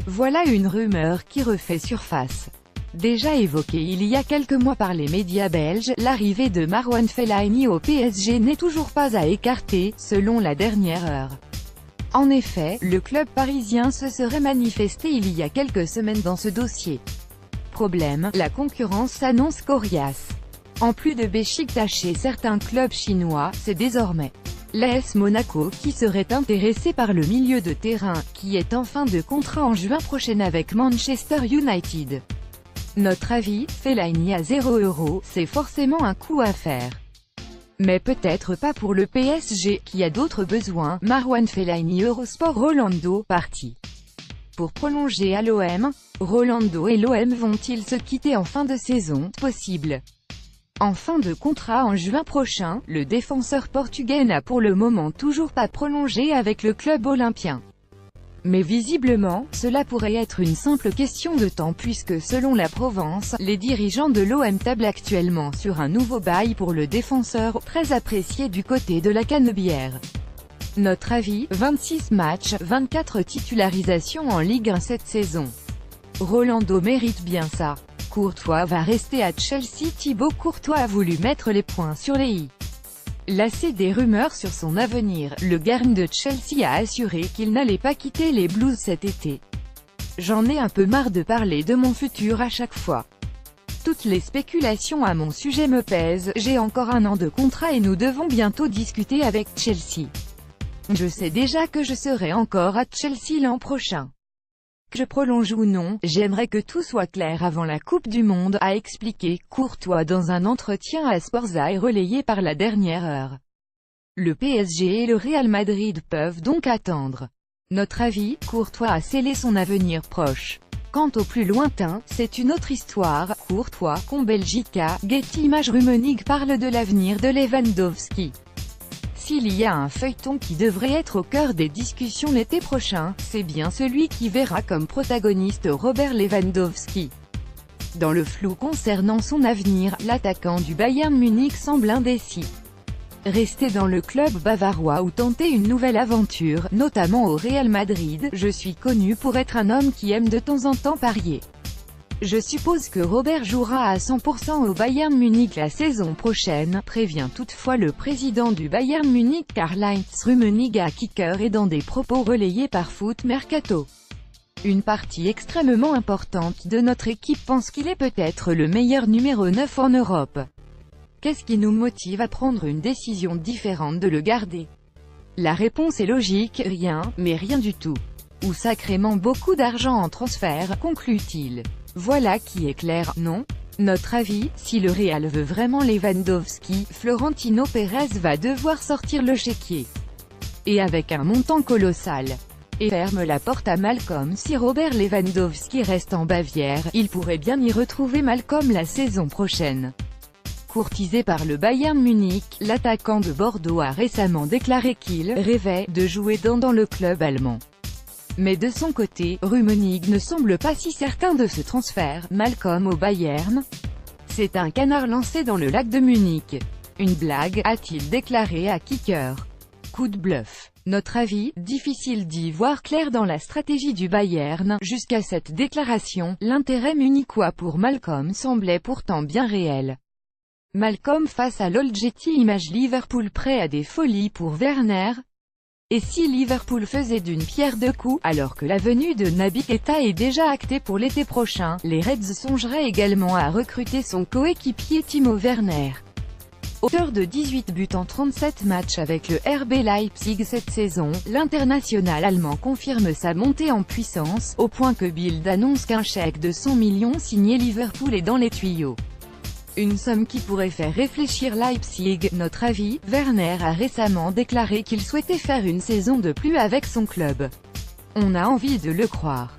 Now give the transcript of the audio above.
Voilà une rumeur qui refait surface. Déjà évoquée il y a quelques mois par les médias belges, l'arrivée de Marouane Fellaini au PSG n'est toujours pas à écarter, selon la dernière heure. En effet, le club parisien se serait manifesté il y a quelques semaines dans ce dossier. Problème, la concurrence s'annonce coriace. En plus de Beşiktaş et certains clubs chinois, c'est désormais l'AS Monaco qui serait intéressé par le milieu de terrain, qui est en fin de contrat en juin prochain avec Manchester United. Notre avis, Fellaini à 0 €, c'est forcément un coup à faire. Mais peut-être pas pour le PSG, qui a d'autres besoins. Marouane Fellaini Eurosport Rolando, parti pour prolonger à l'OM. Rolando et l'OM vont-ils se quitter en fin de saison? Possible. En fin de contrat en juin prochain, le défenseur portugais n'a pour le moment toujours pas prolongé avec le club olympien. Mais visiblement, cela pourrait être une simple question de temps puisque selon la Provence, les dirigeants de l'OM tablent actuellement sur un nouveau bail pour le défenseur, très apprécié du côté de la Canebière. Notre avis, 26 matchs, 24 titularisations en Ligue 1 cette saison. Rolando mérite bien ça. Courtois va rester à Chelsea. Thibaut Courtois a voulu mettre les points sur les i. Lassé des rumeurs sur son avenir, le gardien de Chelsea a assuré qu'il n'allait pas quitter les Blues cet été. J'en ai un peu marre de parler de mon futur à chaque fois. Toutes les spéculations à mon sujet me pèsent, j'ai encore un an de contrat et nous devons bientôt discuter avec Chelsea. Je sais déjà que je serai encore à Chelsea l'an prochain. Que je prolonge ou non, j'aimerais que tout soit clair avant la Coupe du Monde, a expliqué Courtois dans un entretien à Sporza et relayé par la dernière heure. Le PSG et le Real Madrid peuvent donc attendre. Notre avis, Courtois a scellé son avenir proche. Quant au plus lointain, c'est une autre histoire. Courtois, Belgica, Getty Images Rummenigge parle de l'avenir de Lewandowski. S'il y a un feuilleton qui devrait être au cœur des discussions l'été prochain, c'est bien celui qui verra comme protagoniste Robert Lewandowski. Dans le flou concernant son avenir, l'attaquant du Bayern Munich semble indécis. Rester dans le club bavarois ou tenter une nouvelle aventure, notamment au Real Madrid, je suis connu pour être un homme qui aime de temps en temps parier. Je suppose que Robert jouera à 100% au Bayern Munich la saison prochaine, prévient toutefois le président du Bayern Munich Karl-Heinz Rummenigge à Kicker et dans des propos relayés par Foot Mercato. Une partie extrêmement importante de notre équipe pense qu'il est peut-être le meilleur numéro 9 en Europe. Qu'est-ce qui nous motive à prendre une décision différente de le garder? La réponse est logique, rien, mais rien du tout. Ou sacrément beaucoup d'argent en transfert, conclut-il. Voilà qui est clair, non? Notre avis, si le Real veut vraiment Lewandowski, Florentino Pérez va devoir sortir le chéquier. Et avec un montant colossal. Et ferme la porte à Malcolm. Si Robert Lewandowski reste en Bavière, il pourrait bien y retrouver Malcolm la saison prochaine. Courtisé par le Bayern Munich, l'attaquant de Bordeaux a récemment déclaré qu'il rêvait de jouer dans le club allemand. Mais de son côté, Rummenigge ne semble pas si certain de ce transfert. Malcolm au Bayern? C'est un canard lancé dans le lac de Munich. Une blague, a-t-il déclaré à Kicker. Coup de bluff. Notre avis, difficile d'y voir clair dans la stratégie du Bayern. Jusqu'à cette déclaration, l'intérêt munichois pour Malcolm semblait pourtant bien réel. Malcolm face à l'Old-Getty Images Liverpool prêt à des folies pour Werner? Et si Liverpool faisait d'une pierre deux coups, alors que la venue de Naby Keita est déjà actée pour l'été prochain, les Reds songeraient également à recruter son coéquipier Timo Werner. Auteur de 18 buts en 37 matchs avec le RB Leipzig cette saison, l'international allemand confirme sa montée en puissance, au point que Bild annonce qu'un chèque de 100 millions signé Liverpool est dans les tuyaux. Une somme qui pourrait faire réfléchir Leipzig. Notre avis, Werner a récemment déclaré qu'il souhaitait faire une saison de plus avec son club. On a envie de le croire.